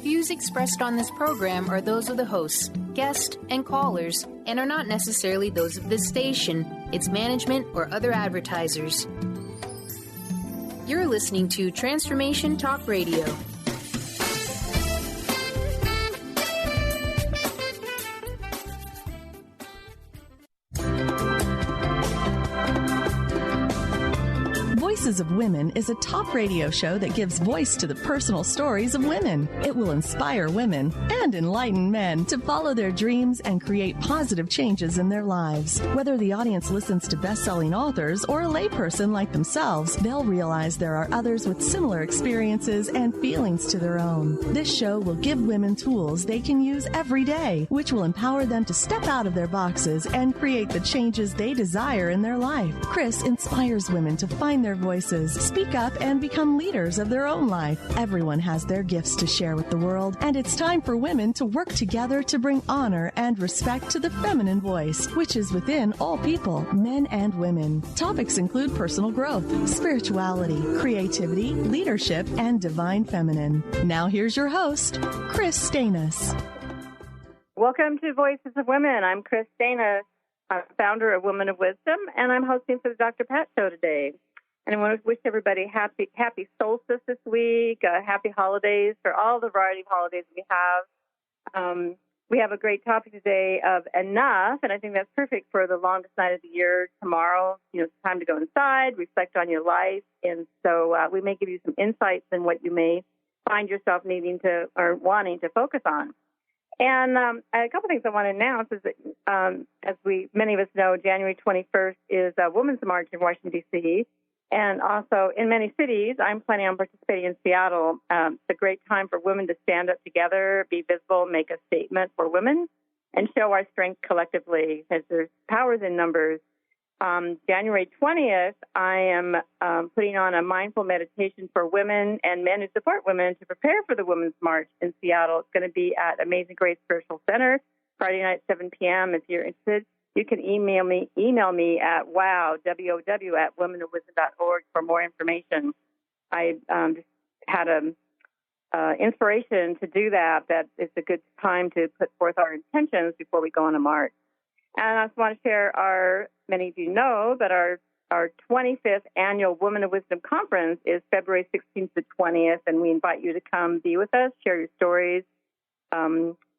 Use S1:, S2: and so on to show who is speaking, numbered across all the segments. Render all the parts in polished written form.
S1: Views expressed on this program are those of the hosts, guests, and callers, and are not necessarily those of this station, its management, or other advertisers. You're listening to Transformation Talk Radio.
S2: Voices of Women is a talk radio show that gives voice to the personal stories of women. It will inspire women and enlighten men to follow their dreams and create positive changes in their lives. Whether the audience listens to best-selling authors or a layperson like themselves, they'll realize there are others with similar experiences and feelings to their own. This show will give women tools they can use every day, which will empower them to step out of their boxes and create the changes they desire in their life. Kris inspires women to find their voices, speak up, and become leaders of their own life. Everyone has their gifts to share with the world, and it's time for women to work together to bring honor and respect to the feminine voice, which is within all people, men and women. Topics include personal growth, spirituality, creativity, leadership, and divine feminine. Now here's your host, Kris Steinnes.
S3: Welcome to Voices of Women. I'm Kris Steinnes, founder of Women of Wisdom, and I'm hosting for the Dr. Pat Show today. And I want to wish everybody happy solstice this week, happy holidays for all the variety of holidays we have. We have a great topic today of enough, and I think that's perfect for the longest night of the year tomorrow. You know, it's time to go inside, reflect on your life, and so we may give you some insights in what you may find yourself needing to or wanting to focus on. And a couple things I want to announce is that, as many of us know, January 21st is Women's March in Washington, D.C., and also in many cities. I'm planning on participating in Seattle. It's a great time for women to stand up together, be visible, make a statement for women, and show our strength collectively, because there's powers in numbers. January 20th, I am putting on a mindful meditation for women and men who support women to prepare for the Women's March in Seattle. It's going to be at Amazing Grace Spiritual Center, Friday night, 7 p.m. If you're interested, you can email me at womenofwisdom.org for more information. I just had an inspiration to do that it's a good time to put forth our intentions before we go on a march. And I just want to share many of you know that our 25th annual Women of Wisdom Conference is February 16th to 20th, and we invite you to come be with us, share your stories,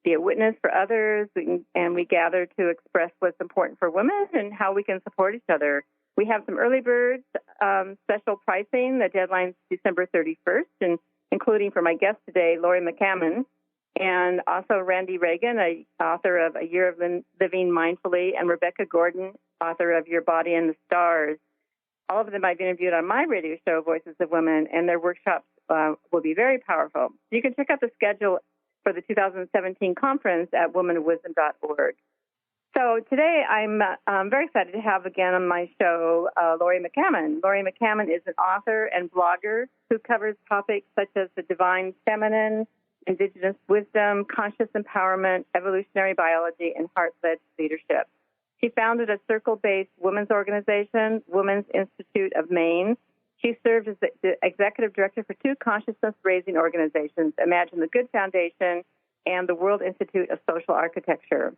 S3: be a witness for others, and we gather to express what's important for women and how we can support each other. We have some early birds, special pricing. The deadline's December 31st, and including for my guest today, Laurie McCammon, and also Randy Reagan, author of A Year of Living Mindfully, and Rebecca Gordon, author of Your Body and the Stars. All of them I've interviewed on my radio show, Voices of Women, and their workshops will be very powerful. You can check out the schedule for the 2017 conference at womenofwisdom.org. So today I'm very excited to have again on my show Laurie McCammon. Laurie McCammon is an author and blogger who covers topics such as the divine feminine, indigenous wisdom, conscious empowerment, evolutionary biology, and heart-led leadership. She founded a circle-based women's organization, Women's Institute of Maine. She served as the executive director for two consciousness-raising organizations, Imagine the Good Foundation and the World Institute of Social Architecture.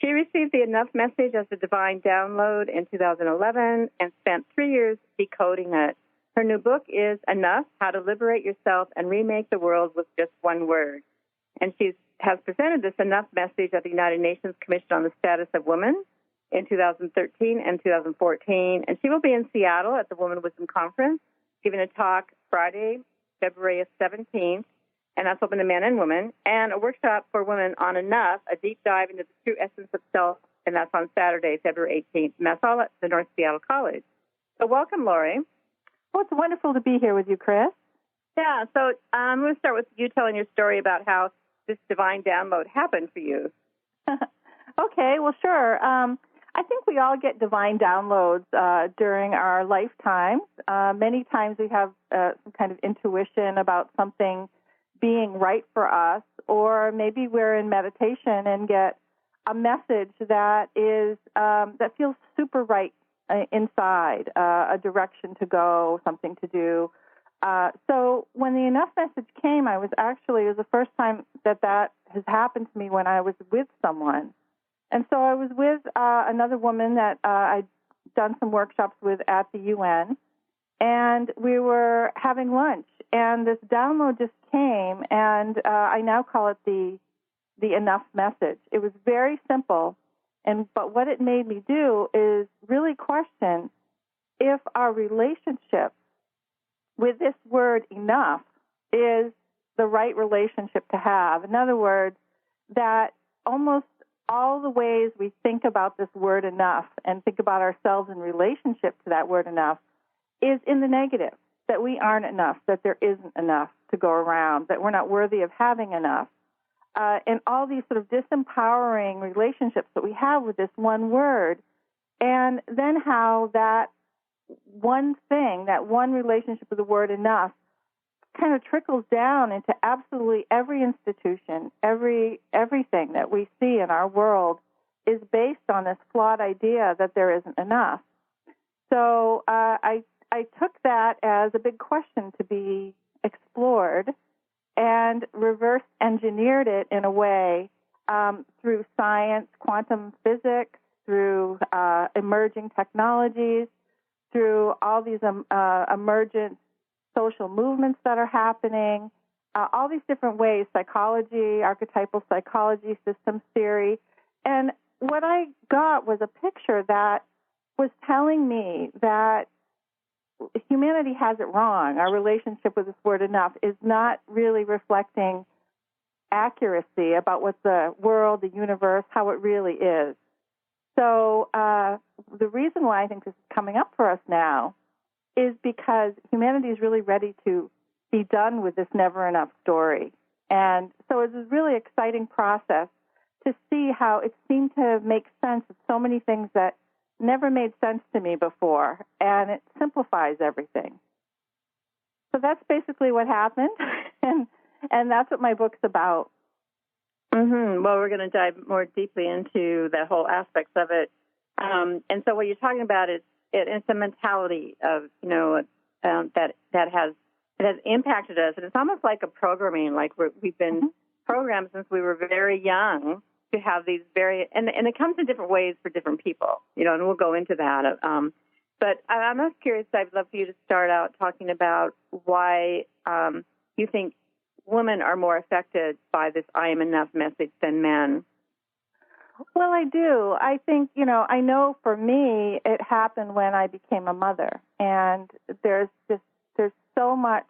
S3: She received the Enough message as a divine download in 2011 and spent 3 years decoding it. Her new book is Enough, How to Liberate Yourself and Remake the World with Just One Word. And she has presented this Enough message at the United Nations Commission on the Status of Women in 2013 and 2014. And she will be in Seattle at the Women Wisdom Conference, giving a talk Friday, February 17th, and that's open to men and women, and a workshop for women on Enough, a deep dive into the true essence of self, and that's on Saturday, February 18th, and that's all at the North Seattle College. So welcome, Laurie.
S4: Well, it's wonderful to be here with you, Kris.
S3: Yeah, so I'm going to start with you telling your story about how this divine download happened for you.
S4: Okay, well, sure. I think we all get divine downloads during our lifetimes. Many times we have some kind of intuition about something being right for us, or maybe we're in meditation and get a message that is that feels super right inside, a direction to go, something to do. So when the enough message came, it was the first time that has happened to me when I was with someone. And so I was with another woman that I'd done some workshops with at the UN, and we were having lunch, and this download just came, and I now call it the enough message. It was very simple, but what it made me do is really question if our relationship with this word enough is the right relationship to have. In other words, that almost all the ways we think about this word enough and think about ourselves in relationship to that word enough is in the negative, that we aren't enough, that there isn't enough to go around, that we're not worthy of having enough. And all these sort of disempowering relationships that we have with this one word, and then how that one thing, that one relationship with the word enough, kind of trickles down into absolutely every institution, everything that we see in our world is based on this flawed idea that there isn't enough. So I took that as a big question to be explored and reverse engineered it in a way through science, quantum physics, through emerging technologies, through all these emergent social movements that are happening, all these different ways, psychology, archetypal psychology, systems theory. And what I got was a picture that was telling me that humanity has it wrong. Our relationship with this word enough is not really reflecting accuracy about what the world, the universe, how it really is. So the reason why I think this is coming up for us now is because humanity is really ready to be done with this never enough story. And so it's a really exciting process to see how it seemed to make sense of so many things that never made sense to me before, and it simplifies everything. So that's basically what happened, and that's what my book's about.
S3: Mm-hmm. Well, we're going to dive more deeply into the whole aspects of it. And so what you're talking about is it's a mentality of, that has impacted us. And it's almost like a programming, like we've been programmed since we were very young to have these and it comes in different ways for different people, and we'll go into that. But I'm most curious, I'd love for you to start out talking about why you think women are more affected by this I am enough message than men.
S4: Well, I do. I think, I know for me, it happened when I became a mother. And there's so much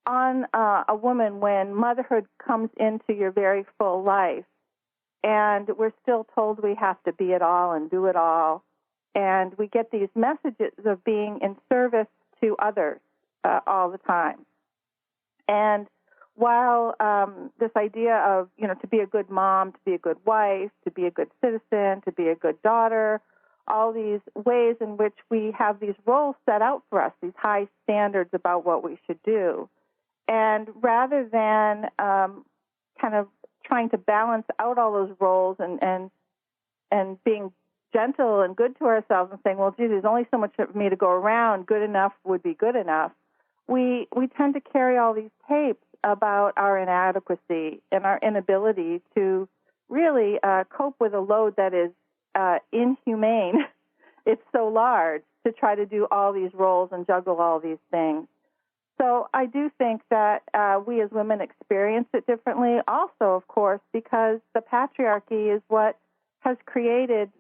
S4: on a woman when motherhood comes into your very full life. And we're still told we have to be it all and do it all. And we get these messages of being in service to others all the time. And while this idea of, to be a good mom, to be a good wife, to be a good citizen, to be a good daughter, all these ways in which we have these roles set out for us, these high standards about what we should do. And rather than kind of trying to balance out all those roles and being gentle and good to ourselves and saying, well, gee, there's only so much for me to go around, good enough would be good enough, we tend to carry all these tapes about our inadequacy and our inability to really cope with a load that is inhumane. It's so large to try to do all these roles and juggle all these things. So I do think that we as women experience it differently also, of course, because the patriarchy is what has created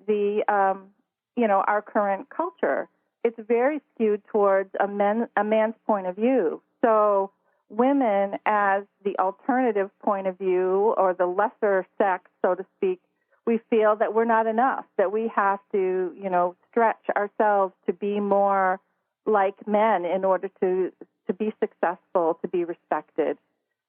S4: our current culture. It's very skewed towards a man's point of view. So women as the alternative point of view or the lesser sex, so to speak, we feel that we're not enough, that we have to, stretch ourselves to be more like men in order to be successful, to be respected,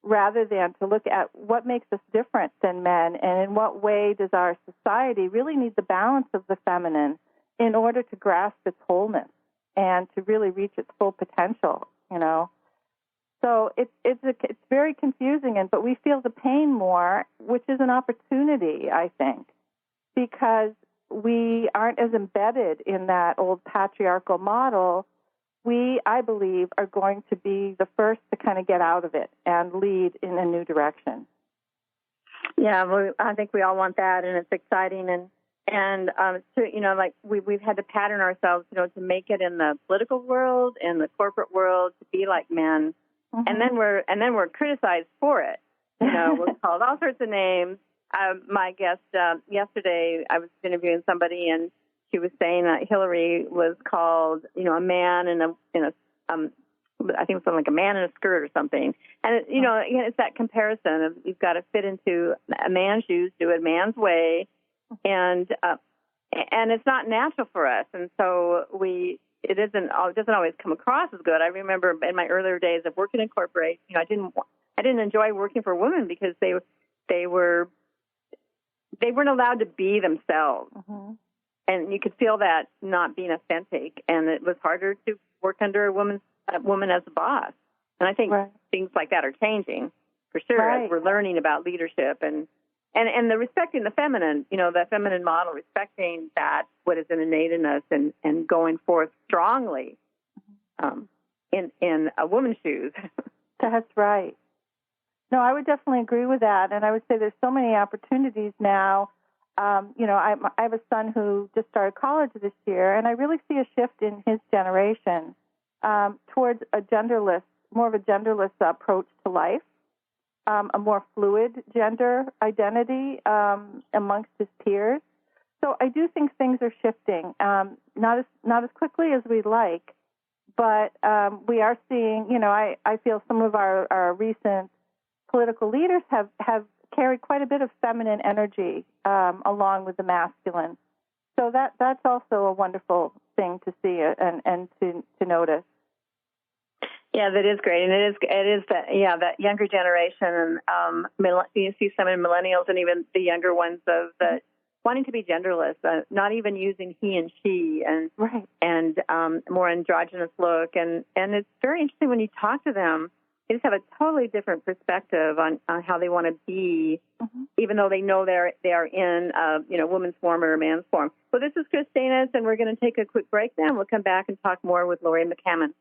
S4: rather than to look at what makes us different than men and in what way does our society really need the balance of the feminine in order to grasp its wholeness and to really reach its full potential, So it's very confusing, but we feel the pain more, which is an opportunity, I think, because we aren't as embedded in that old patriarchal model we, I believe, are going to be the first to kind of get out of it and lead in a new direction.
S3: Yeah, well, I think we all want that, and it's exciting. And like we've had to pattern ourselves, to make it in the political world, in the corporate world, to be like men, and then we're criticized for it. We're called all sorts of names. My guest yesterday, I was interviewing somebody, and she was saying that Hillary was called, a man in a I think something like a man in a skirt or something. And it's that comparison of you've got to fit into a man's shoes, do it a man's way, and it's not natural for us. And so it doesn't always come across as good. I remember in my earlier days of working in corporate, I didn't enjoy working for women because they weren't allowed to be themselves. Mm-hmm. And you could feel that not being authentic, and it was harder to work under a woman as a boss. And I think things like that are changing for sure as we're learning about leadership and the respecting the feminine, the feminine model, respecting that what is innate in us and going forth strongly in a woman's shoes.
S4: That's right. No, I would definitely agree with that, and I would say there's so many opportunities now. I have a son who just started college this year, and I really see a shift in his generation towards more of a genderless approach to life, a more fluid gender identity amongst his peers. So I do think things are shifting, not as quickly as we'd like, but we are seeing. I feel some of our recent political leaders have carried quite a bit of feminine energy along with the masculine. So that's also a wonderful thing to see and to notice.
S3: Yeah, that is great, and it is that younger generation, and you see some in millennials and even the younger ones of the wanting to be genderless, not even using he and she, and more androgynous look, and it's very interesting when you talk to them. They just have a totally different perspective on how they want to be, even though they know they are in woman's form or man's form. So this is Kris Steinnes, and we're going to take a quick break now, and we'll come back and talk more with Laurie McCammon.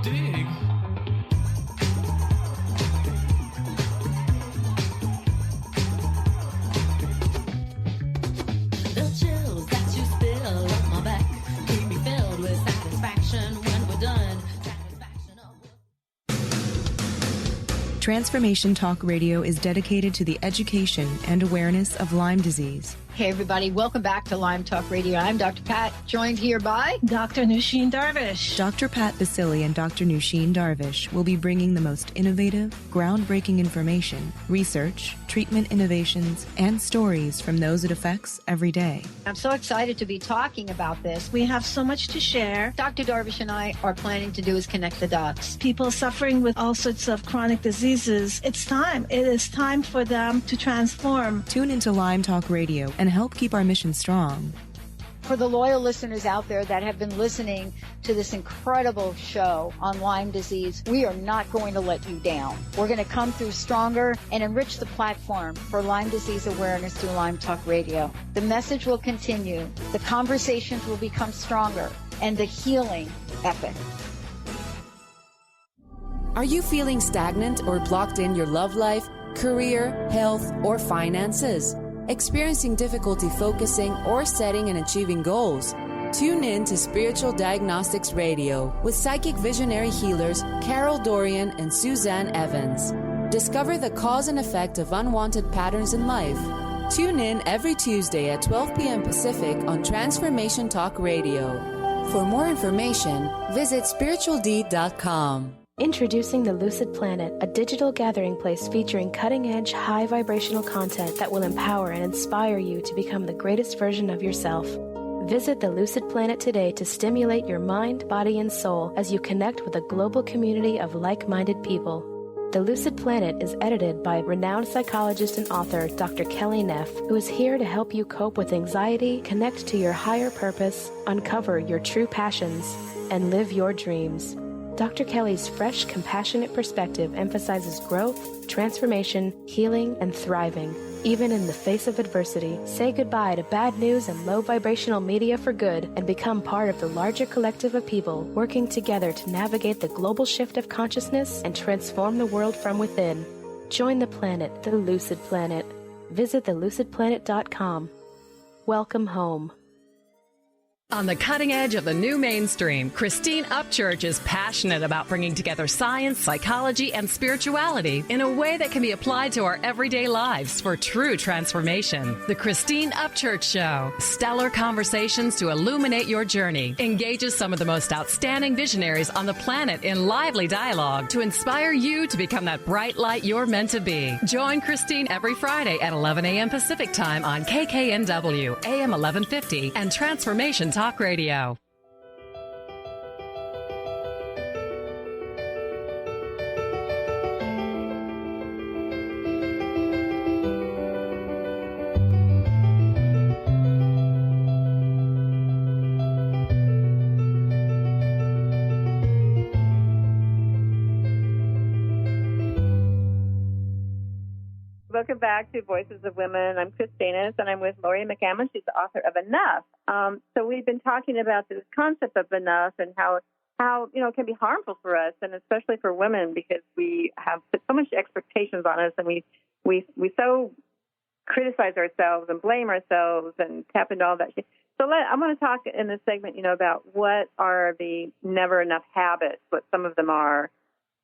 S5: Dig. The chills that you spill up my back keep me filled with satisfaction when we're done.
S6: Transformation Talk Radio is dedicated to the education and awareness of Lyme disease.
S7: Hey, everybody. Welcome back to Lyme Talk Radio. I'm Dr. Pat, joined here by
S8: Dr. Nusheen Darvish.
S6: Dr. Pat Basili and Dr. Nusheen Darvish will be bringing the most innovative, groundbreaking information, research, treatment innovations, and stories from those it affects every day.
S7: I'm so excited to be talking about this.
S8: We have so much to share.
S7: Dr. Darvish and I are planning to do is connect the dots.
S8: People suffering with all sorts of chronic diseases, it's time. It is time for them to transform.
S6: Tune into Lyme Talk Radio and help keep our mission strong.
S7: For the loyal listeners out there that have been listening to this incredible show on Lyme disease, we are not going to let you down. We're going to come through stronger and enrich the platform for Lyme disease awareness through Lyme Talk Radio. The message will continue, the conversations will become stronger, and the healing epic.
S9: Are you feeling stagnant or blocked in your love life, career, health, or finances? Experiencing difficulty focusing or setting and achieving goals? Tune in to Spiritual Diagnostics Radio with psychic visionary healers Carol Dorian and Suzanne Evans. Discover the cause and effect of unwanted patterns in life. Tune in every Tuesday at 12 p.m. Pacific on Transformation Talk Radio. For more information, visit spiritualdeed.com.
S10: Introducing the Lucid Planet, a digital gathering place featuring cutting-edge, high-vibrational content that will empower and inspire you to become the greatest version of yourself. Visit the Lucid Planet today to stimulate your mind, body, and soul as you connect with a global community of like-minded people. The Lucid Planet is edited by renowned psychologist and author Dr. Kelly Neff, who is here to help you cope with anxiety, connect to your higher purpose, uncover your true passions, and live your dreams. Dr. Kelly's fresh, compassionate perspective emphasizes growth, transformation, healing, and thriving. Even in the face of adversity, say goodbye to bad news and low vibrational media for good and become part of the larger collective of people working together to navigate the global shift of consciousness and transform the world from within. Join the planet, the Lucid Planet. Visit thelucidplanet.com. Welcome home.
S11: On the cutting edge of the new mainstream, Christine Upchurch is passionate about bringing together science, psychology, and spirituality in a way that can be applied to our everyday lives for true transformation. The Christine Upchurch Show, stellar conversations to illuminate your journey, engages some of the most outstanding visionaries on the planet in lively dialogue to inspire you to become that bright light you're meant to be. Join Christine every Friday at 11 a.m. Pacific Time on KKNW, AM 1150, and Transformation Talk Radio.
S3: Welcome back to Voices of Women. I'm Kris Steinnes, and I'm with Laurie McCammon. She's the author of Enough. So we've been talking about this concept of enough and how it can be harmful for us, and especially for women, because we have put so much expectations on us, and we so criticize ourselves and blame ourselves and tap into all that shit. So I want to talk in this segment, about what are the never enough habits, what some of them are,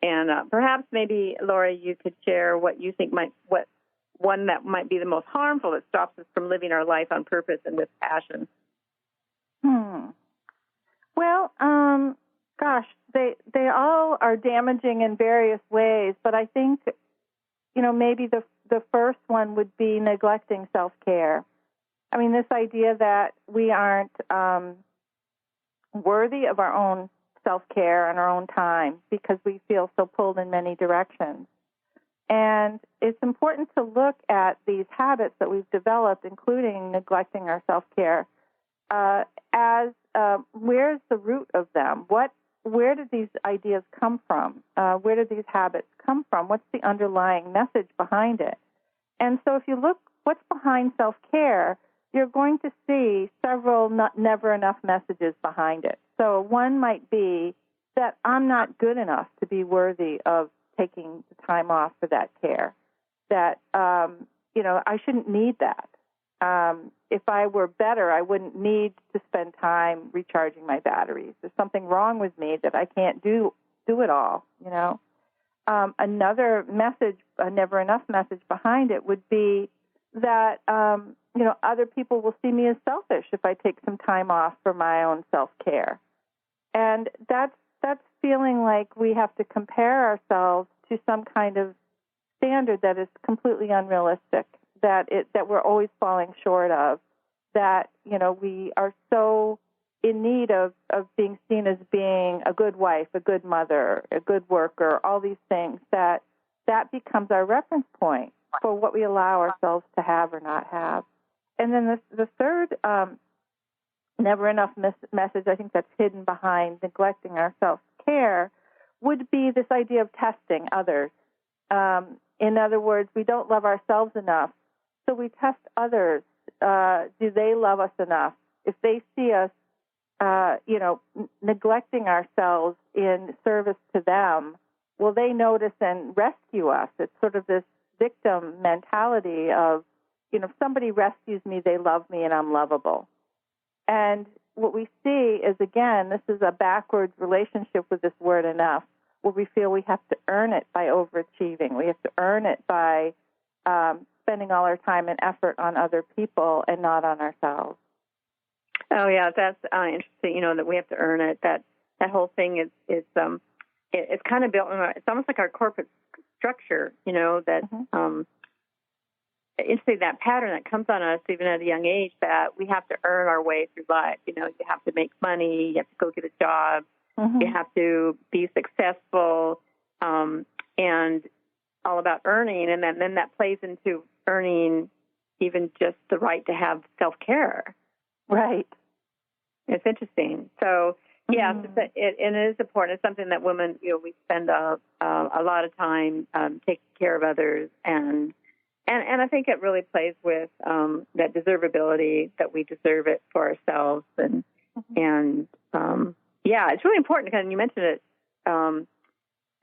S3: and perhaps maybe Laurie, you could share what you think one that might be the most harmful that stops us from living our life on purpose and with passion.
S4: Well, gosh, they all are damaging in various ways, but I think, maybe the first one would be neglecting self-care. I mean, this idea that we aren't worthy of our own self-care and our own time because we feel so pulled in many directions. And it's important to look at these habits that we've developed, including neglecting our self-care, as where's the root of them? Where did these ideas come from? Where did these habits come from? What's the underlying message behind it? And so if you look what's behind self-care, you're going to see several never enough messages behind it. So one might be that I'm not good enough to be worthy of taking the time off for that care, that, I shouldn't need that. If I were better, I wouldn't need to spend time recharging my batteries. There's something wrong with me that I can't do it all, Another message, a never enough message behind it would be that, other people will see me as selfish if I take some time off for my own self-care. And that's feeling like we have to compare ourselves to some kind of standard that is completely unrealistic, that we're always falling short of, that, we are so in need of being seen as being a good wife, a good mother, a good worker, all these things, that becomes our reference point for what we allow ourselves to have or not have. And then the third never enough message, I think that's hidden behind neglecting our self-care, would be this idea of testing others. In other words, we don't love ourselves enough, so we test others. Do they love us enough? If they see us, neglecting ourselves in service to them, will they notice and rescue us? It's sort of this victim mentality of, if somebody rescues me, they love me and I'm lovable. And what we see is, again, this is a backwards relationship with this word enough, where we feel we have to earn it by overachieving. We have to earn it by spending all our time and effort on other people and not on ourselves.
S3: Oh, yeah, that's interesting, that we have to earn it. That whole thing is it's kind of built, it's almost like our corporate structure, that interesting, that pattern that comes on us even at a young age, that we have to earn our way through life. You have to make money, you have to go get a job, you have to be successful, and all about earning, and then that plays into earning even just the right to have self-care.
S4: Right.
S3: It's interesting. So Yes, and it is important. It's something that women, we spend a lot of time taking care of others, and I think it really plays with that deservability, that we deserve it for ourselves, and it's really important. And you mentioned it,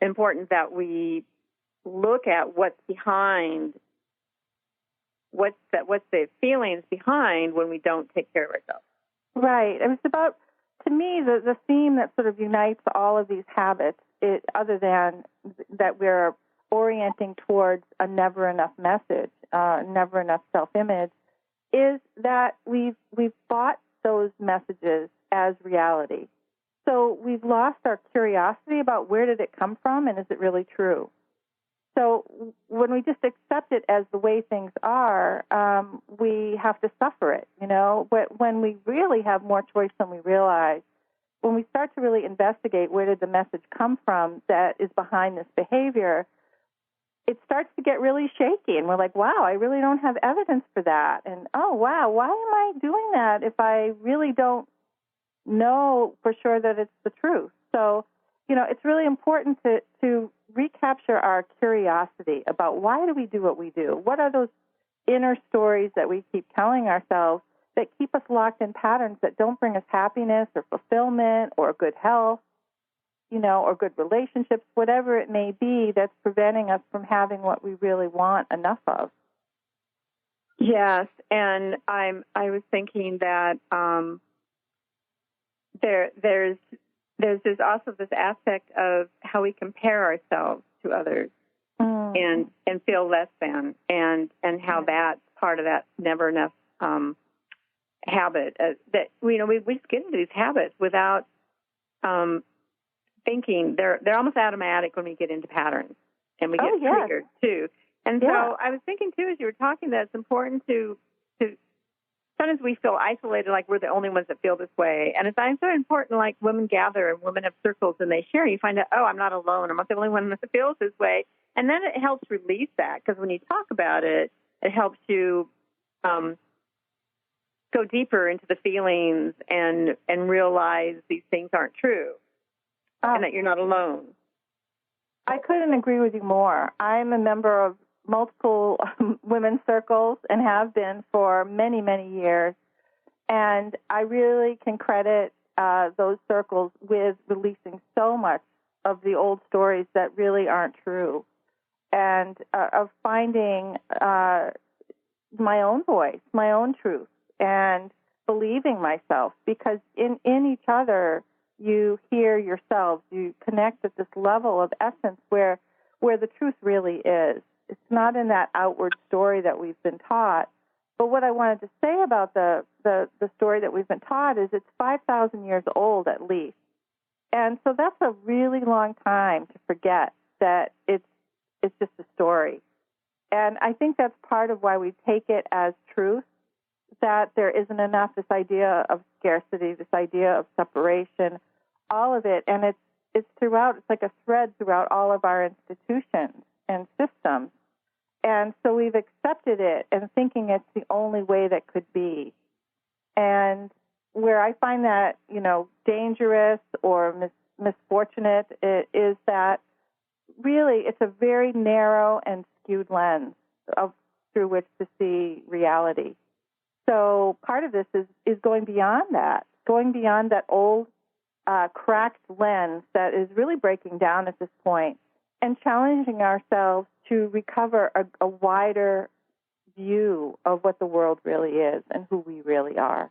S3: important that we look at what's behind, what's the feelings behind when we don't take care of ourselves.
S4: Right. And it's about, to me, the theme that sort of unites all of these habits, other than that we're orienting towards a never enough message, never enough self-image, is that we've bought those messages as reality. So we've lost our curiosity about where did it come from and is it really true? So when we just accept it as the way things are, we have to suffer it, But when we really have more choice than we realize, when we start to really investigate where did the message come from that is behind this behavior, it starts to get really shaky. And we're like, wow, I really don't have evidence for that. And, oh, wow, why am I doing that if I really don't know for sure that it's the truth? So, it's really important to recapture our curiosity about why do we do what we do? What are those inner stories that we keep telling ourselves that keep us locked in patterns that don't bring us happiness or fulfillment or good health, or good relationships, whatever it may be that's preventing us from having what we really want enough of?
S3: Yes, and I was thinking that there's also this aspect of how we compare ourselves to others and feel less than, and how that's part of that never enough habit. That we just get into these habits without thinking. They're almost automatic when we get into patterns, and we get triggered too. And so I was thinking too, as you were talking, that it's important to sometimes we feel isolated, like we're the only ones that feel this way. And it's so important, like women gather and women have circles and they share. You find out, oh, I'm not alone. I'm not the only one that feels this way. And then it helps release that, because when you talk about it, it helps you go deeper into the feelings and realize these things aren't true and that you're not alone.
S4: I couldn't agree with you more. I'm a member of multiple women's circles and have been for many, many years. And I really can credit those circles with releasing so much of the old stories that really aren't true, and of finding my own voice, my own truth, and believing myself. Because in each other, you hear yourselves, you connect at this level of essence where the truth really is. It's not in that outward story that we've been taught. But what I wanted to say about the story that we've been taught is it's 5,000 years old at least. And so that's a really long time to forget that it's just a story. And I think that's part of why we take it as truth, that there isn't enough, this idea of scarcity, this idea of separation, all of it. And it's throughout, it's like a thread throughout all of our institutions and systems. And so we've accepted it and thinking it's the only way that could be. And where I find that, dangerous or misfortunate is that really it's a very narrow and skewed lens through which to see reality. So part of this is going beyond that old cracked lens that is really breaking down at this point, and challenging ourselves to recover a wider view of what the world really is and who we really are.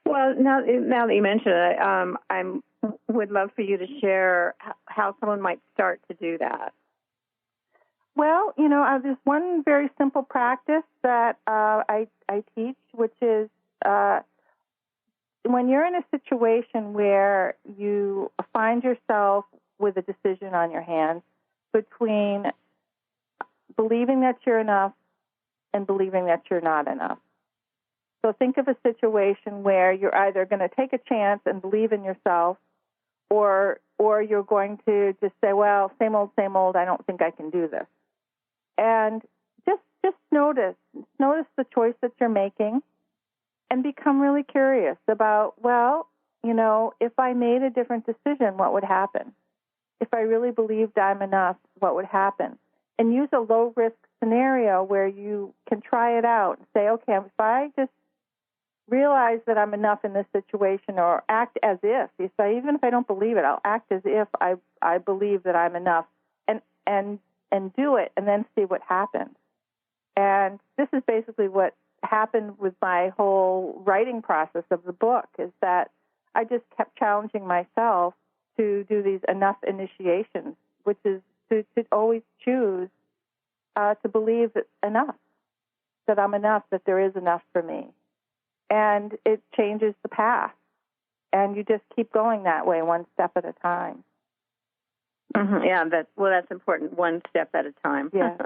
S3: Well, now that you mention it, I would love for you to share how someone might start to do that.
S4: Well, there's one very simple practice that I teach, which is when you're in a situation where you find yourself with a decision on your hands between believing that you're enough and believing that you're not enough. So think of a situation where you're either going to take a chance and believe in yourself, or you're going to just say, well, same old, I don't think I can do this. And just notice the choice that you're making, and become really curious about, well, if I made a different decision, what would happen? If I really believed I'm enough, what would happen? And use a low-risk scenario where you can try it out and say, okay, if I just realize that I'm enough in this situation, or act as if, even if I don't believe it, I'll act as if I believe that I'm enough, and do it, and then see what happens. And this is basically what happened with my whole writing process of the book, is that I just kept challenging myself to do these enough initiations, which is to always choose to believe that I'm enough, that there is enough for me. And it changes the path. And you just keep going that way, one step at a time.
S3: Mm-hmm. Yeah, that's important, one step at a time.
S4: Yeah.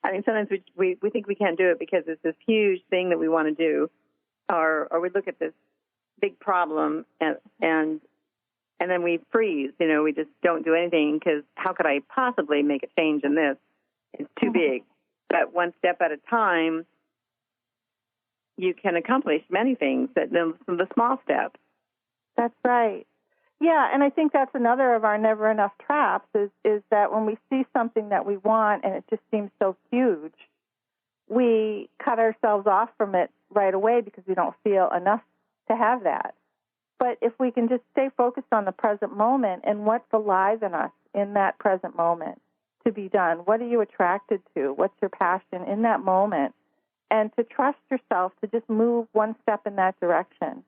S3: I mean, sometimes we think we can't do it because it's this huge thing that we want to do, or we look at this big problem and then we freeze. We just don't do anything because how could I possibly make a change in this? It's too big. But one step at a time, you can accomplish many things, the small steps.
S4: That's right. Yeah, and I think that's another of our never enough traps is that when we see something that we want and it just seems so huge, we cut ourselves off from it right away because we don't feel enough to have that. But if we can just stay focused on the present moment and what's alive in us in that present moment to be done, what are you attracted to? What's your passion in that moment? And to trust yourself to just move one step in that direction.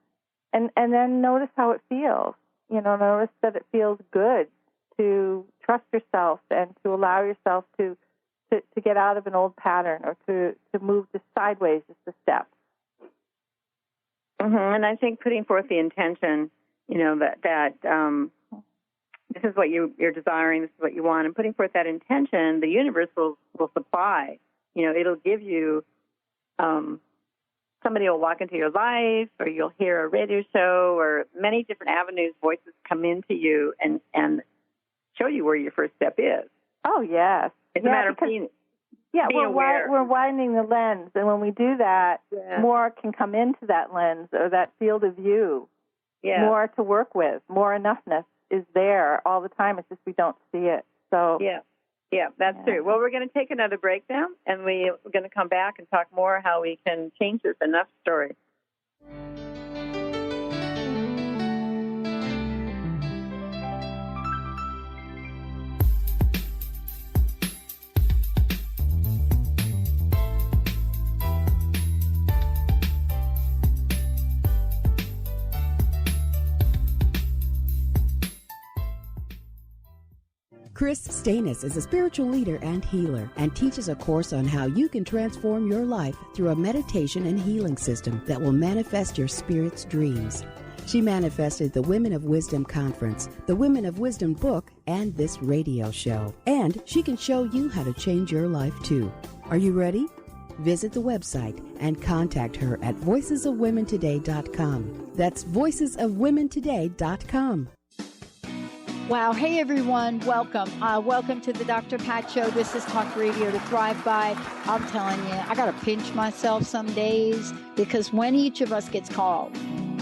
S4: And then notice how it feels. Notice that it feels good to trust yourself and to allow yourself to get out of an old pattern, or to move just sideways, just a step.
S3: Mm-hmm. And I think putting forth the intention, that this is what you're desiring, this is what you want, and putting forth that intention, the universe will supply. It'll give you, somebody will walk into your life, or you'll hear a radio show, or many different avenues, voices come into you and show you where your first step is.
S4: Oh, yes.
S3: It's a matter of being aware.
S4: We're widening the lens, and when we do that, more can come into that lens or that field of view. Yeah. More to work with, more enoughness is there all the time. It's just we don't see it. So
S3: yeah, that's true. Well, we're going to take another break now, and we're going to come back and talk more how we can change this enough story.
S12: Kris Steinnes is a spiritual leader and healer and teaches a course on how you can transform your life through a meditation and healing system that will manifest your spirit's dreams. She manifested the Women of Wisdom Conference, the Women of Wisdom book, and this radio show. And she can show you how to change your life too. Are you ready? Visit the website and contact her at voicesofwomentoday.com. That's voicesofwomentoday.com.
S7: Wow. Hey, everyone. Welcome. Welcome to the Dr. Pat Show. This is Talk Radio to Thrive By. I'm telling you, I got to pinch myself some days, because when each of us gets called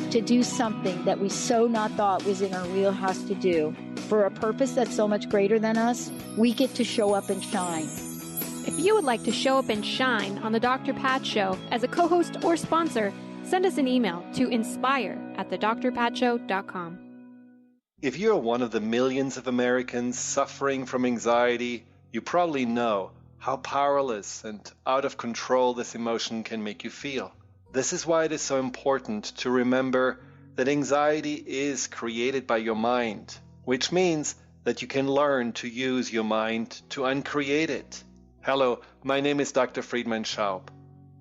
S7: to do something that we so not thought was in our wheelhouse to do for a purpose that's so much greater than us, we get to show up and shine.
S13: If you would like to show up and shine on the Dr. Pat Show as a co-host or sponsor, send us an email to inspire@thedrpatshow.com.
S14: If you're one of the millions of Americans suffering from anxiety, you probably know how powerless and out of control this emotion can make you feel. This is why it is so important to remember that anxiety is created by your mind, which means that you can learn to use your mind to uncreate it. Hello, my name is Dr. Friedman Schaub.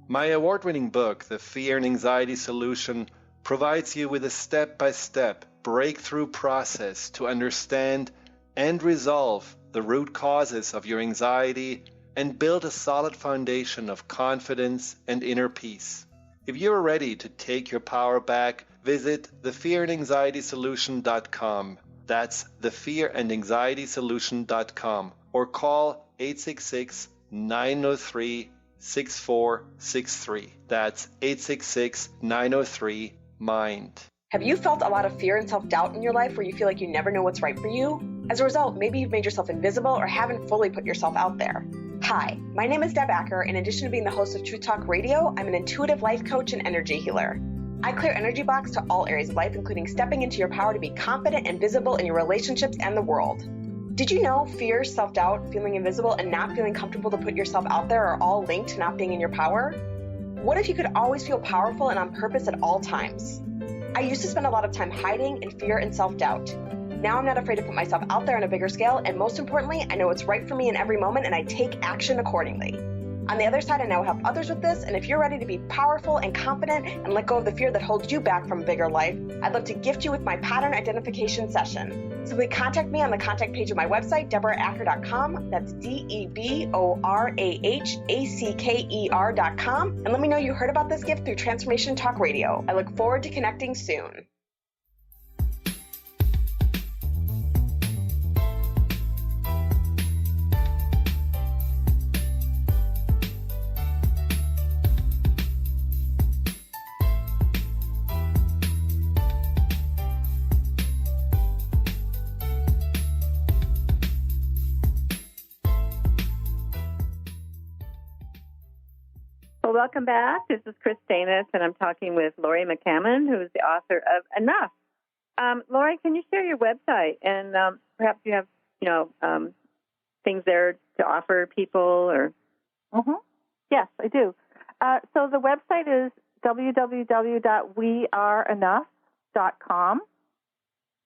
S14: My award-winning book, The Fear and Anxiety Solution, provides you with a step-by-step breakthrough process to understand and resolve the root causes of your anxiety and build a solid foundation of confidence and inner peace. If you're ready to take your power back, visit thefearandanxietysolution.com. That's thefearandanxietysolution.com, or call 866-903-6463. That's 866-903-MIND.
S15: Have you felt a lot of fear and self-doubt in your life where you feel like you never know what's right for you? As a result, maybe you've made yourself invisible or haven't fully put yourself out there. Hi, my name is Deb Acker. In addition to being the host of Truth Talk Radio, I'm an intuitive life coach and energy healer. I clear energy blocks to all areas of life, including stepping into your power to be confident and visible in your relationships and the world. Did you know fear, self-doubt, feeling invisible, and not feeling comfortable to put yourself out there are all linked to not being in your power? What if you could always feel powerful and on purpose at all times? I used to spend a lot of time hiding in fear and self-doubt. Now I'm not afraid to put myself out there on a bigger scale, and most importantly, I know what's right for me in every moment, and I take action accordingly. On the other side, I now help others with this, and if you're ready to be powerful and confident and let go of the fear that holds you back from a bigger life, I'd love to gift you with my pattern identification session. Simply contact me on the contact page of my website, DeborahAcker.com. That's DeborahAcker.com. And let me know you heard about this gift through Transformation Talk Radio. I look forward to connecting soon.
S3: Welcome back. This is Kris Steinnes, and I'm talking with Laurie McCammon, who is the author of Enough. Laurie, can you share your website? And perhaps you have, things there to offer people, or?
S4: Mm-hmm. Yes, I do. So the website is www.weareenough.com,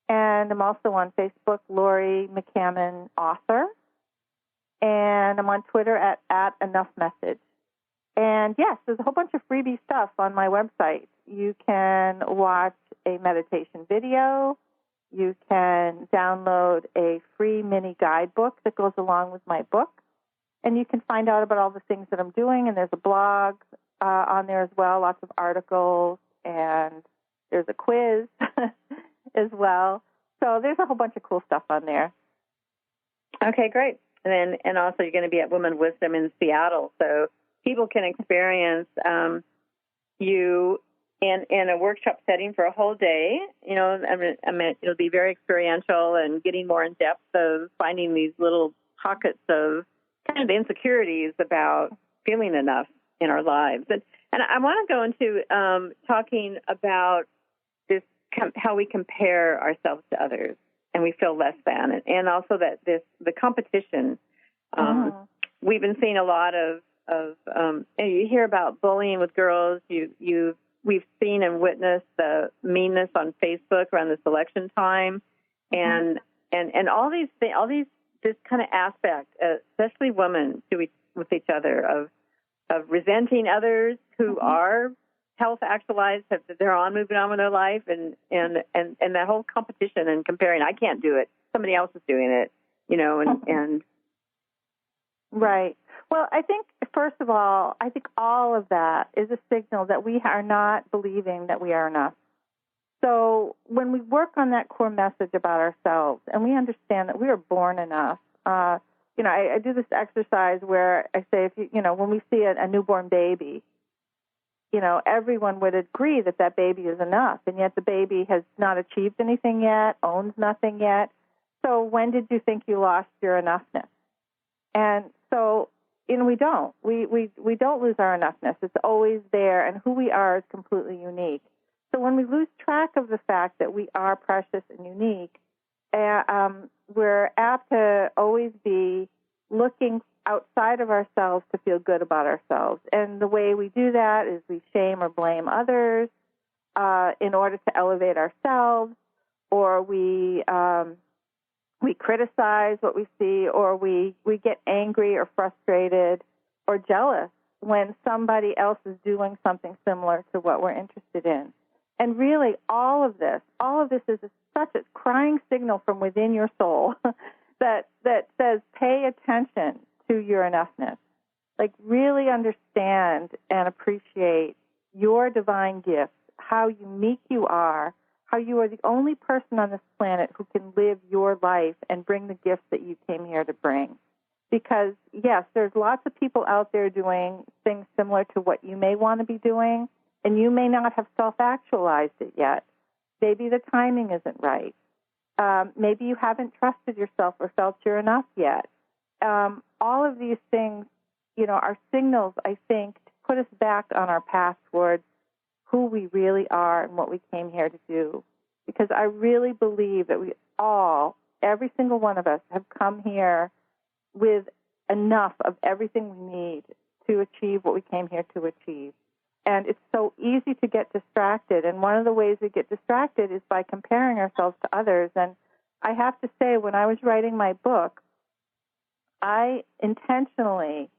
S4: and I'm also on Facebook, Laurie McCammon Author, and I'm on Twitter at EnoughMessage. And yes, there's a whole bunch of freebie stuff on my website. You can watch a meditation video. You can download a free mini guidebook that goes along with my book. And you can find out about all the things that I'm doing. And there's a blog on there as well, lots of articles. And there's a quiz as well. So there's a whole bunch of cool stuff on there.
S3: Okay, great. And also you're going to be at Women Wisdom in Seattle. So people can experience you in a workshop setting for a whole day. It'll be very experiential and getting more in depth of finding these little pockets of kind of insecurities about feeling enough in our lives. And I want to go into talking about this, how we compare ourselves to others and we feel less than, and also that the competition. We've been seeing a lot of you hear about bullying with girls. We've seen and witnessed the meanness on Facebook around this election time, and all these this kind of aspect, especially women with each other, of resenting others who are health actualized, they're moving on with their life, and that whole competition and comparing. I can't do it. Somebody else is doing it, and
S4: right. Well, I think, first of all, all of that is a signal that we are not believing that we are enough. So when we work on that core message about ourselves and we understand that we are born enough, I do this exercise where I say, when we see a newborn baby, everyone would agree that baby is enough, and yet the baby has not achieved anything yet, owns nothing yet. So when did you think you lost your enoughness? And so, we don't. We don't lose our enoughness. It's always there, and who we are is completely unique. So when we lose track of the fact that we are precious and unique, we're apt to always be looking outside of ourselves to feel good about ourselves. And the way we do that is we shame or blame others in order to elevate ourselves, or we criticize what we see, or we get angry or frustrated or jealous when somebody else is doing something similar to what we're interested in. And really, all of this is such a crying signal from within your soul that says, pay attention to your enoughness. Like, really understand and appreciate your divine gifts, how unique you are, how you are the only person on this planet who can live your life and bring the gifts that you came here to bring. Because, yes, there's lots of people out there doing things similar to what you may want to be doing, and you may not have self-actualized it yet. Maybe the timing isn't right. Maybe you haven't trusted yourself or felt you're enough yet. All of these things, are signals, I think, to put us back on our path towards who we really are and what we came here to do. Because I really believe that we all, every single one of us, have come here with enough of everything we need to achieve what we came here to achieve. And it's so easy to get distracted. And one of the ways we get distracted is by comparing ourselves to others. And I have to say, when I was writing my book, I intentionally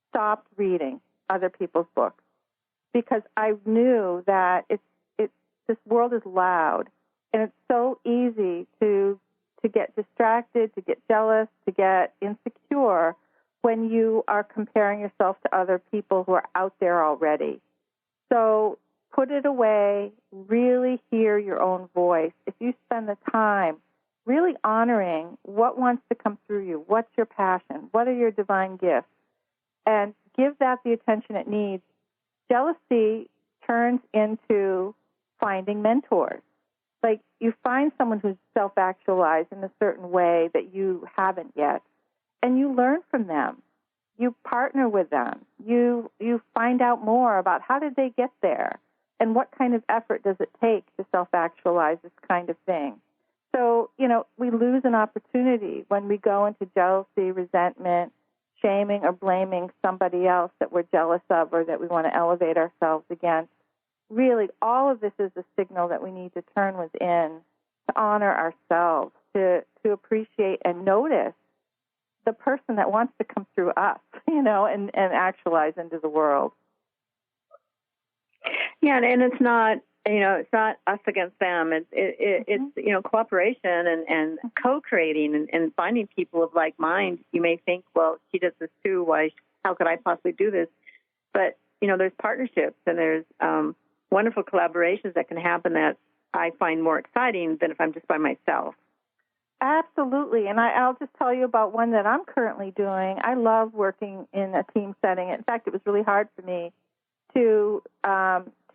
S4: stopped reading other people's books because I knew that this world is loud, and it's so easy to get distracted, to get jealous, to get insecure when you are comparing yourself to other people who are out there already. So put it away, really hear your own voice. If you spend the time really honoring what wants to come through you, what's your passion, what are your divine gifts, and give that the attention it needs, jealousy turns into finding mentors. Like, you find someone who's self-actualized in a certain way that you haven't yet, and you learn from them. You partner with them. You find out more about how did they get there and what kind of effort does it take to self-actualize this kind of thing. So, we lose an opportunity when we go into jealousy, resentment, shaming or blaming somebody else that we're jealous of or that we want to elevate ourselves against. Really, all of this is a signal that we need to turn within, to honor ourselves, to appreciate and notice the person that wants to come through us, and actualize into the world.
S3: Yeah, and it's not, it's not us against them. It's cooperation and co-creating and finding people of like mind. You may think, well, she does this too. How could I possibly do this? But, there's partnerships and there's wonderful collaborations that can happen that I find more exciting than if I'm just by myself.
S4: Absolutely, and I'll just tell you about one that I'm currently doing. I love working in a team setting. In fact, it was really hard for me to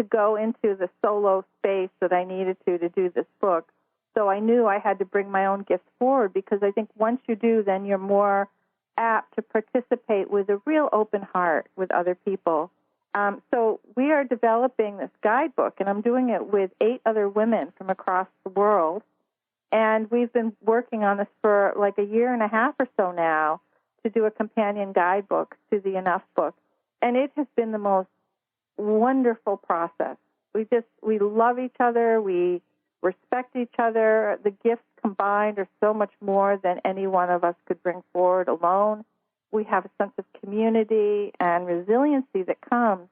S4: go into the solo space that I needed to do this book. So I knew I had to bring my own gifts forward, because I think once you do, then you're more apt to participate with a real open heart with other people. So we are developing this guidebook, and I'm doing it with 8 other women from across the world. And we've been working on this for like a year and a half or so now to do a companion guidebook to the Enough book. And it has been the most wonderful process. We love each other. We respect each other. The gifts combined are so much more than any one of us could bring forward alone. We have a sense of community and resiliency that comes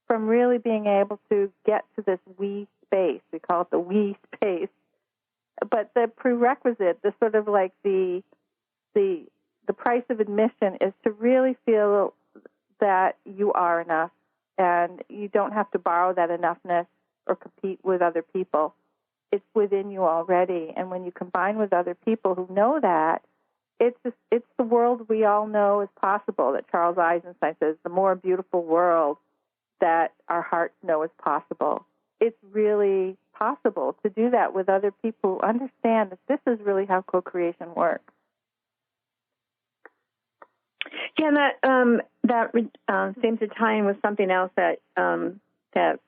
S4: from really being able to get to this we space. We call it the we space. But the prerequisite, the sort of like the price of admission, is to really feel that you are enough, and you don't have to borrow that enoughness or compete with other people. It's within you already, and when you combine with other people who know that, it's the world we all know is possible. That Charles Eisenstein says, the more beautiful world that our hearts know is possible. It's really possible to do that with other people who understand that this is really how co-creation works.
S3: Yeah, that seems to tie in with something else that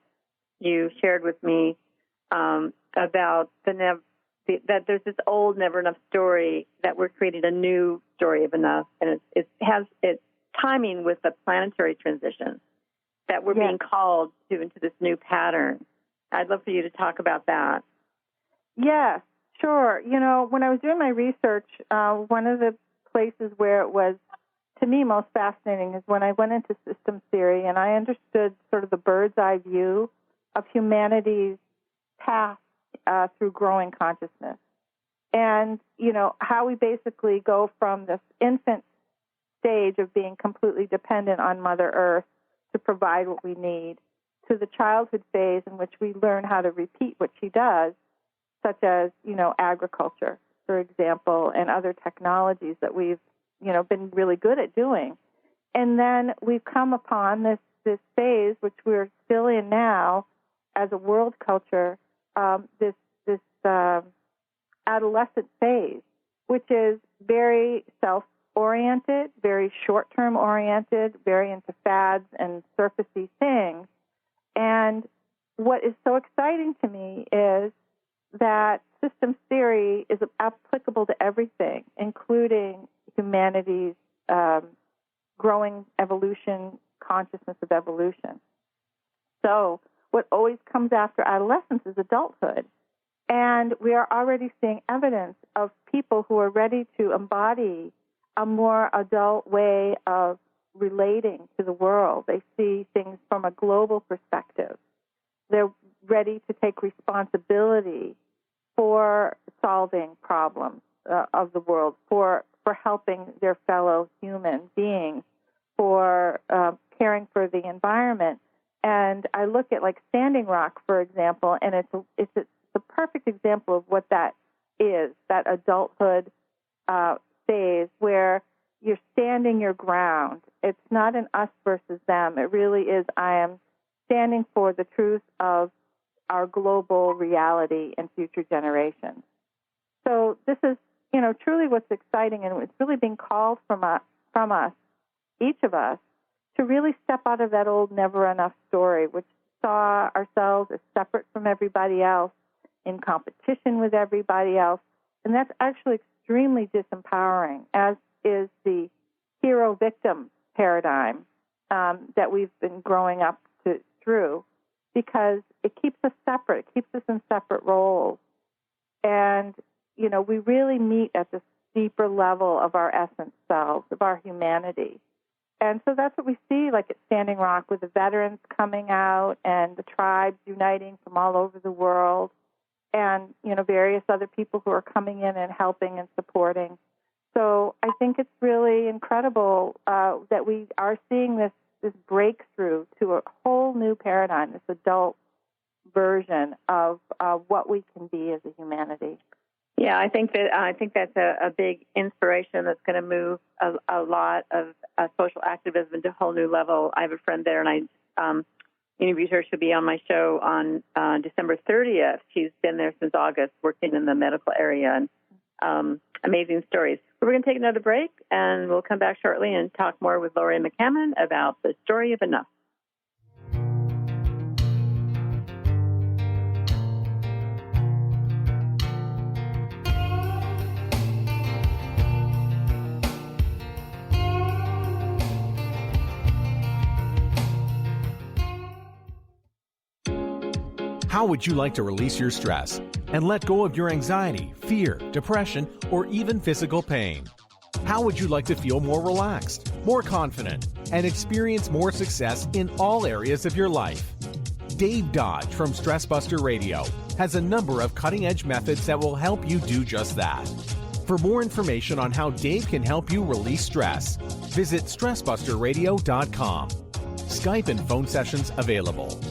S3: you shared with me about that there's this old never enough story, that we're creating a new story of enough, and it has timing with the planetary transition, that we're being called into this new pattern. I'd love for you to talk about that.
S4: Yes, sure. When I was doing my research, one of the places where it was, to me, most fascinating is when I went into systems theory and I understood sort of the bird's eye view of humanity's path through growing consciousness. And, how we basically go from this infant stage of being completely dependent on Mother Earth to provide what we need, to the childhood phase in which we learn how to repeat what she does, such as, agriculture, for example, and other technologies that we've, been really good at doing. And then we've come upon this phase, which we're still in now as a world culture, this adolescent phase, which is very self-oriented, very short-term oriented, very into fads and surfacey things. And what is so exciting to me is that systems theory is applicable to everything, including humanity's growing evolution, consciousness of evolution. So what always comes after adolescence is adulthood. And we are already seeing evidence of people who are ready to embody a more adult way of relating to the world. They see things from a global perspective. They're ready to take responsibility for solving problems of the world, for helping their fellow human beings, for caring for the environment. And I look at like Standing Rock, for example, and it's a perfect example of what that is, that adulthood phase where you're standing your ground. It's not an us versus them. It really is, I am standing for the truth of our global reality and future generations. So this is, truly what's exciting, and it's really being called from us, each of us, to really step out of that old never enough story, which saw ourselves as separate from everybody else, in competition with everybody else. And that's actually extremely disempowering, as is the hero-victim paradigm that we've been growing up through, because it keeps us separate. It keeps us in separate roles. And, we really meet at this deeper level of our essence selves, of our humanity. And so that's what we see, like at Standing Rock, with the veterans coming out and the tribes uniting from all over the world, and, various other people who are coming in and helping and supporting. So I think it's really incredible that we are seeing this breakthrough to a whole new paradigm, this adult version of what we can be as a humanity.
S3: Yeah, I think that's a big inspiration that's going to move a lot of social activism to a whole new level. I have a friend there, and I interviewed her. She'll be on my show on December 30th. She's been there since August, working in the medical area, and amazing stories. We're going to take another break, and we'll come back shortly and talk more with Laurie McCammon about the story of Enough.
S16: How would you like to release your stress and let go of your anxiety, fear, depression, or even physical pain? How would you like to feel more relaxed, more confident, and experience more success in all areas of your life? Dave Dodge from Stress Buster Radio has a number of cutting-edge methods that will help you do just that. For more information on how Dave can help you release stress, visit StressBusterRadio.com. Skype and phone sessions available.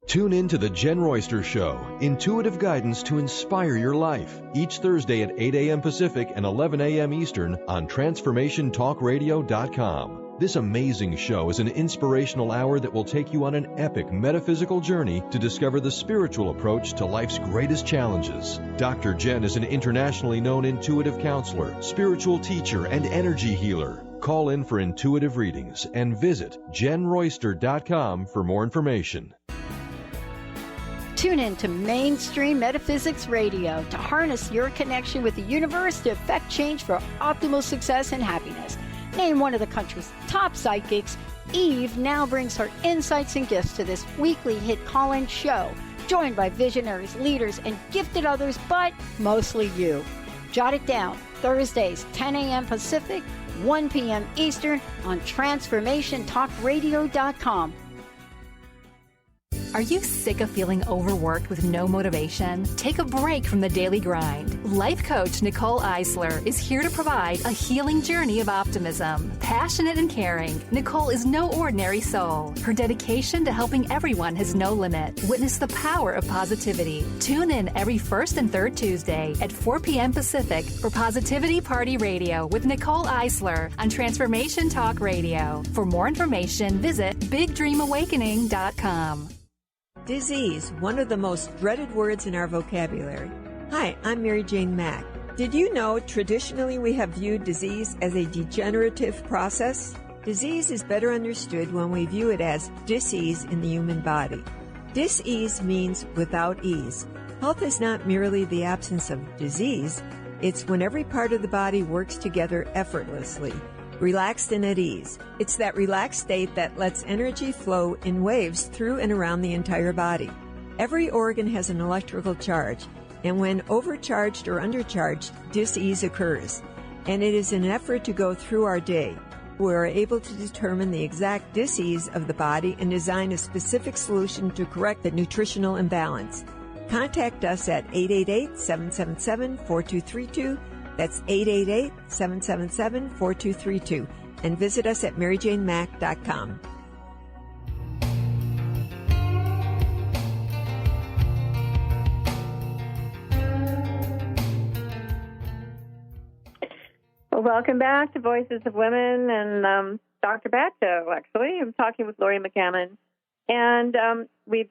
S17: Tune in to The Jen Royster Show, intuitive guidance to inspire your life, each Thursday at 8 a.m. Pacific and 11 a.m. Eastern on TransformationTalkRadio.com. This amazing show is an inspirational hour that will take you on an epic metaphysical journey to discover the spiritual approach to life's greatest challenges. Dr. Jen is an internationally known intuitive counselor, spiritual teacher, and energy healer. Call in for intuitive readings and visit JenRoyster.com for more information.
S18: Tune in to Mainstream Metaphysics Radio to harness your connection with the universe to effect change for optimal success and happiness. Named one of the country's top psychics, Eve now brings her insights and gifts to this weekly hit call-in show, joined by visionaries, leaders, and gifted others, but mostly you. Jot it down, Thursdays, 10 a.m. Pacific, 1 p.m. Eastern on TransformationTalkRadio.com.
S19: Are you sick of feeling overworked with no motivation? Take a break from the daily grind. Life coach Nicole Eisler is here to provide a healing journey of optimism. Passionate and caring, Nicole is no ordinary soul. Her dedication to helping everyone has no limit. Witness the power of positivity. Tune in every first and third Tuesday at 4 p.m. Pacific for Positivity Party Radio with Nicole Eisler on Transformation Talk Radio. For more information, visit BigDreamAwakening.com.
S20: Disease, one of the most dreaded words in our vocabulary. Hi, I'm Mary Jane Mack. Did you know traditionally we have viewed disease as a degenerative process? Disease is better understood when we view it as dis-ease in the human body. Dis-ease means without ease. Health is not merely the absence of disease. It's when every part of the body works together effortlessly, relaxed and at ease. It's that relaxed state that lets energy flow in waves through and around the entire body. Every organ has an electrical charge, and when overcharged or undercharged, dis-ease occurs. And it is an effort to go through our day. We are able to determine the exact dis-ease of the body and design a specific solution to correct the nutritional imbalance. Contact us at 888-777-4232. That's 888-777-4232. And visit us at maryjanemack.com.
S3: Well, welcome back to Voices of Women and Dr. Pat Show, actually. I'm talking with Laurie McCammon. And we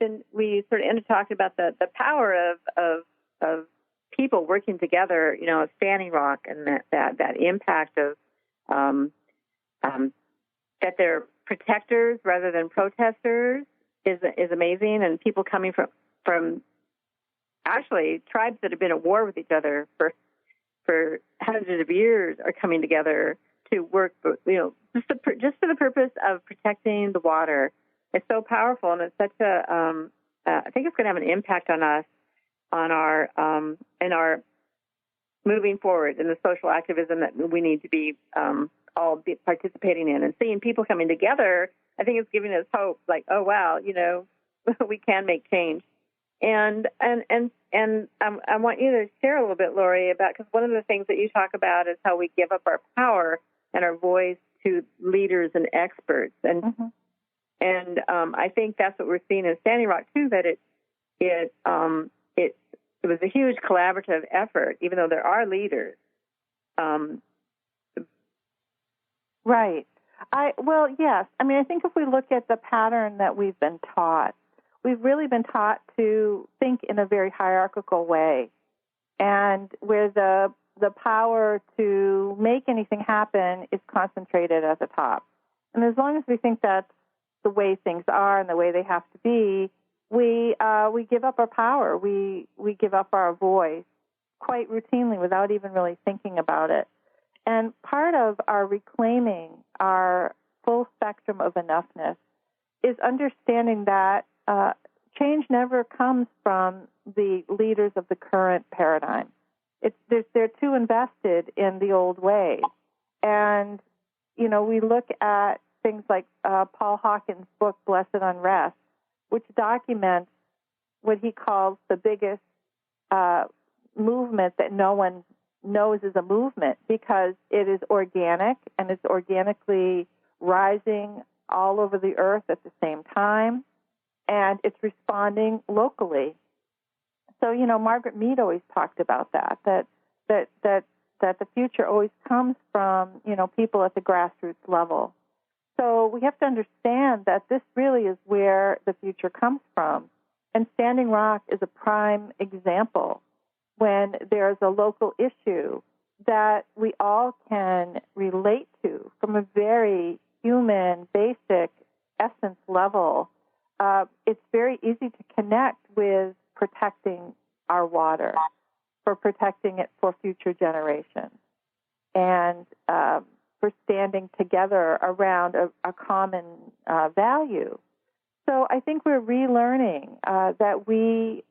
S3: sort of ended talking about the power of people working together, you know, Standing Rock, and that impact of that they're protectors rather than protesters is amazing. And people coming from actually tribes that have been at war with each other for hundreds of years are coming together to work, you know, just for the purpose of protecting the water. It's so powerful, and it's such a. I think it's going to have an impact on us, on our in our moving forward in the social activism that we need to be all be participating in, and seeing people coming together. I think it's giving us hope. Like, oh wow, you know, we can make change. And I want you to share a little bit, Laurie, about, because one of the things that you talk about is how we give up our power and our voice to leaders and experts, and I think that's what we're seeing in Standing Rock too. That it was a huge collaborative effort, even though there are leaders.
S4: Right. Well, yes. I mean, I think if we look at the pattern that we've been taught, we've really been taught to think in a very hierarchical way, and where the power to make anything happen is concentrated at the top. And as long as we think that's the way things are and the way they have to be, we give up our power. We give up our voice quite routinely without even really thinking about it. And part of our reclaiming our full spectrum of enoughness is understanding that change never comes from the leaders of the current paradigm. They're too invested in the old ways. And, you know, we look at things like Paul Hawken's book, Blessed Unrest, which documents what he calls the biggest movement that no one knows is a movement, because it is organic and it's organically rising all over the earth at the same time, and it's responding locally. So, you know, Margaret Mead always talked about that the future always comes from, you know, people at the grassroots level. So we have to understand that this really is where the future comes from. And Standing Rock is a prime example when there's a local issue that we all can relate to from a very human, basic essence level. It's very easy to connect with protecting our water, for protecting it for future generations, and for standing together around a common value. So I think we're relearning that we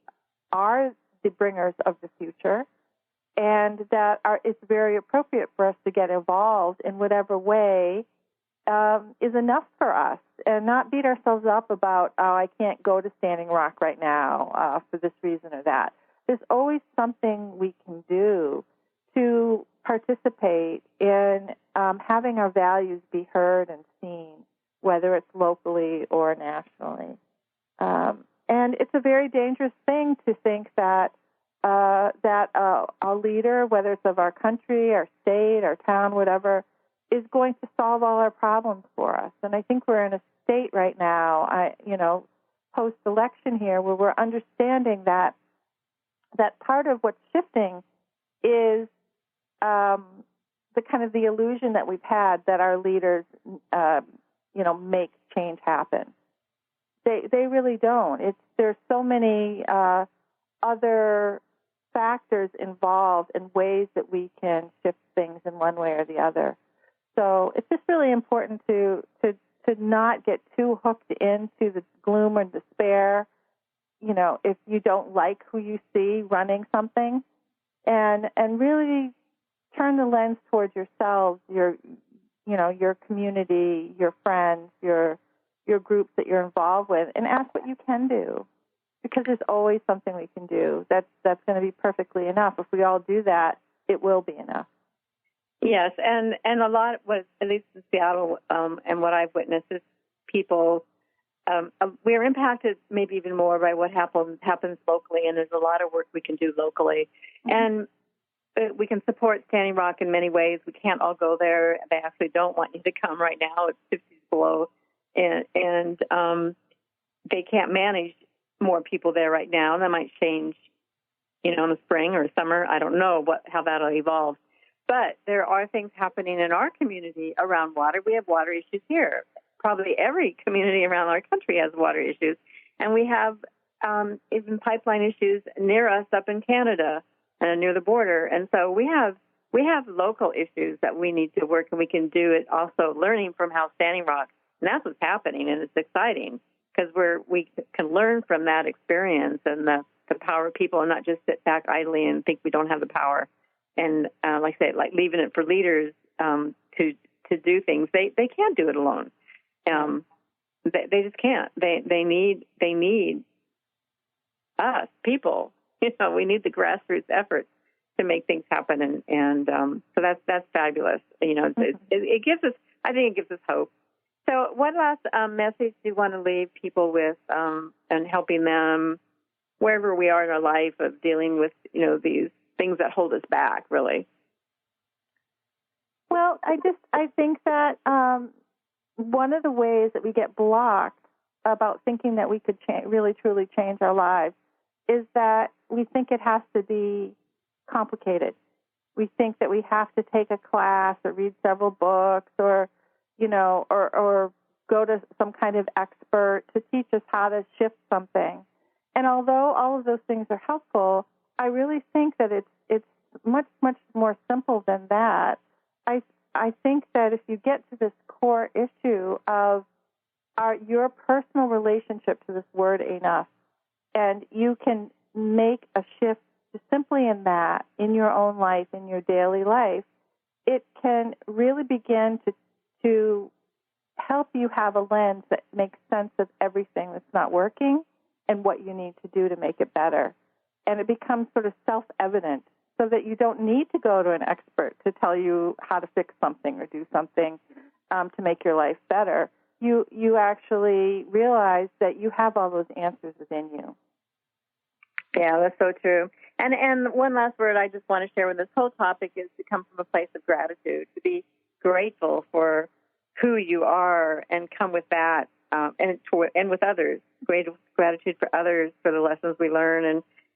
S4: are the bringers of the future, and that it's very appropriate for us to get involved in whatever way is enough for us, and not beat ourselves up about, oh, I can't go to Standing Rock right now for this reason or that. There's always something we can do to participate in having our values be heard and seen, whether it's locally or nationally. And it's a very dangerous thing to think that a leader, whether it's of our country, our state, our town, whatever, is going to solve all our problems for us. And I think we're in a state right now, post-election here, where we're understanding that part of what's shifting is the kind of the illusion that we've had that our leaders, make change happen. They really don't. There's so many other factors involved in ways that we can shift things in one way or the other. So it's just really important to not get too hooked into the gloom or despair. If you don't like who you see running something, and really turn the lens towards yourselves, your community, your friends, your groups that you're involved with, and ask what you can do, because there's always something we can do that's going to be perfectly enough. If we all do that, it will be enough.
S3: Yes, and a lot of what, at least in Seattle, and what I've witnessed is people, we're impacted maybe even more by what happens locally, and there's a lot of work we can do locally. Mm-hmm. And we can support Standing Rock in many ways. We can't all go there. They actually don't want you to come right now. It's 50 below, and they can't manage more people there right now. That might change, in the spring or summer. I don't know how that'll evolve. But there are things happening in our community around water. We have water issues here. Probably every community around our country has water issues. And we have even pipeline issues near us up in Canada, near the border. And so we have local issues that we need to work, and we can do it also learning from how Standing Rock. And that's what's happening, and it's exciting because we can learn from that experience and the power of people, and not just sit back idly and think we don't have the power. And like I say, like leaving it for leaders to do things. They can't do it alone. They just can't. They need us, people. We need the grassroots efforts to make things happen, and so that's fabulous. It gives us. I think it gives us hope. So, what last message do you want to leave people with, and helping them wherever we are in our life of dealing with these things that hold us back, really?
S4: Well, I think that one of the ways that we get blocked about thinking that we could really truly change our lives is that we think it has to be complicated. We think that we have to take a class or read several books or go to some kind of expert to teach us how to shift something. And although all of those things are helpful, I really think that it's much, much more simple than that. I think that if you get to this core issue of your personal relationship to this word enough, and you can make a shift just simply in that, in your own life, in your daily life, it can really begin to help you have a lens that makes sense of everything that's not working and what you need to do to make it better. And it becomes sort of self-evident, so that you don't need to go to an expert to tell you how to fix something or do something to make your life better. You actually realize that you have all those answers within you.
S3: Yeah, that's so true. And one last word I just want to share with this whole topic is to come from a place of gratitude, to be grateful for who you are and come with that, and with others, gratitude for others, for the lessons we learn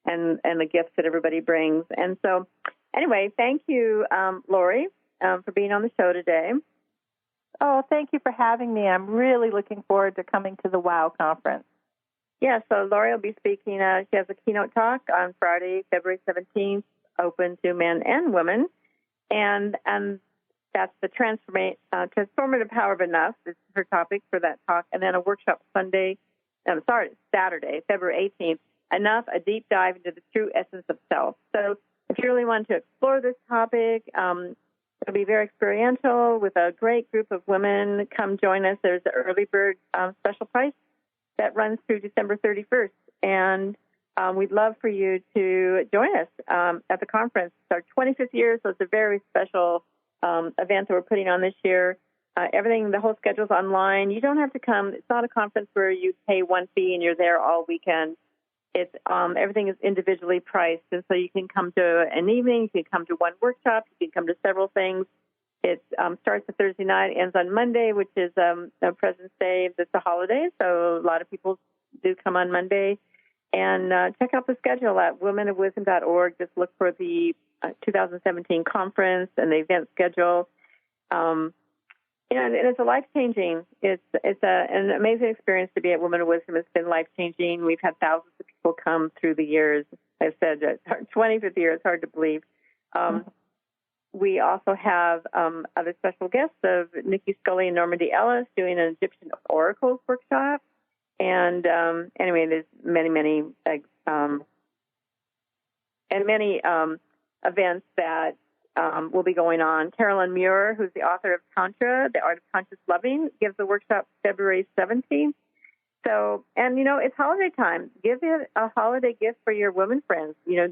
S3: and the gifts that everybody brings. And so, anyway, thank you, Laurie, for being on the show today.
S4: Oh, thank you for having me. I'm really looking forward to coming to the WOW conference.
S3: Yeah, so Laurie will be speaking. She has a keynote talk on Friday, February 17th, open to men and women. And that's the transformative power of enough is her topic for that talk. And then a workshop Saturday, February 18th, Enough, a deep dive into the true essence of self. So if you really want to explore this topic, it'll be very experiential with a great group of women. Come join us. There's an early bird special price that runs through December 31st. And we'd love for you to join us at the conference. It's our 25th year, so it's a very special event that we're putting on this year. The whole schedule's online. You don't have to come. It's not a conference where you pay one fee and you're there all weekend. It's everything is individually priced, and so you can come to an evening, you can come to one workshop, you can come to several things. It starts on Thursday night, ends on Monday, which is President's Day. That's a holiday, so a lot of people do come on Monday. And check out the schedule at womenofwisdom.org. Just look for the 2017 conference and the event schedule. And it's a life-changing. It's an amazing experience to be at Women of Wisdom. It's been life-changing. We've had thousands of people come through the years. I've said 25th year. It's hard to believe. We also have other special guests of Nikki Scully and Normandy Ellis doing an Egyptian oracles workshop. And anyway, there's many events that will be going on. Carolyn Muir, who's the author of Tantra, The Art of Conscious Loving, gives a workshop February 17th. So, and it's holiday time. Give it a holiday gift for your women friends. You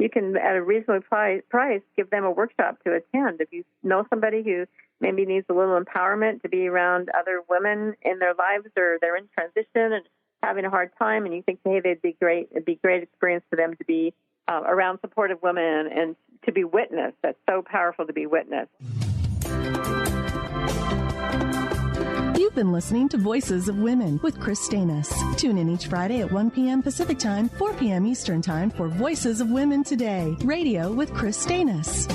S3: can at a reasonable price give them a workshop to attend. If you know somebody who maybe needs a little empowerment to be around other women in their lives, or they're in transition and having a hard time, and you think, hey, it'd be a great experience for them to be around supportive women and to be witnessed. That's so powerful to be witnessed.
S2: You've been listening to Voices of Women with Kris Steinnes. Tune in each Friday at 1 p.m. Pacific Time, 4 p.m. Eastern Time for Voices of Women Today, radio with Kris Steinnes.